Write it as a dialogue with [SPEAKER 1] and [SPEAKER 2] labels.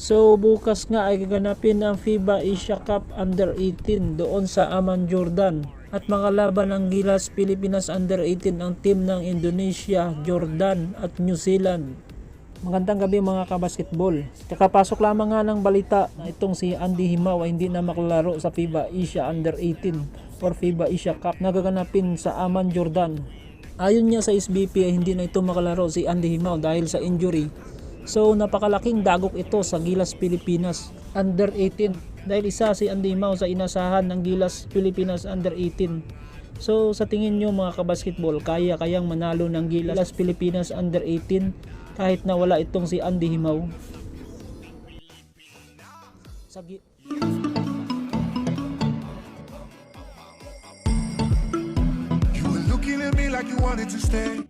[SPEAKER 1] So bukas nga ay gaganapin ang FIBA Asia Cup Under 18 doon sa Amman, Jordan. At mga laban ng Gilas Pilipinas Under 18 ang team ng Indonesia, Jordan at New Zealand. Magandang gabi mga kabasketball. Kakapasok lamang nga ng balita na itong si Andy Himaw ay hindi na makalaro sa FIBA Asia Under 18 or FIBA Asia Cup na gaganapin sa Amman, Jordan. Ayon niya sa SBP ay hindi na ito makalaro si Andy Himaw dahil sa injury. So napakalaking dagok ito sa Gilas Pilipinas Under 18 dahil isa si Andy Himaw sa inasahan ng Gilas Pilipinas Under 18. So sa tingin nyo mga kabasketball, kayang manalo ng Gilas Pilipinas Under 18 kahit na wala itong si Andy Himaw?
[SPEAKER 2] You were looking at me like you wanted to stay.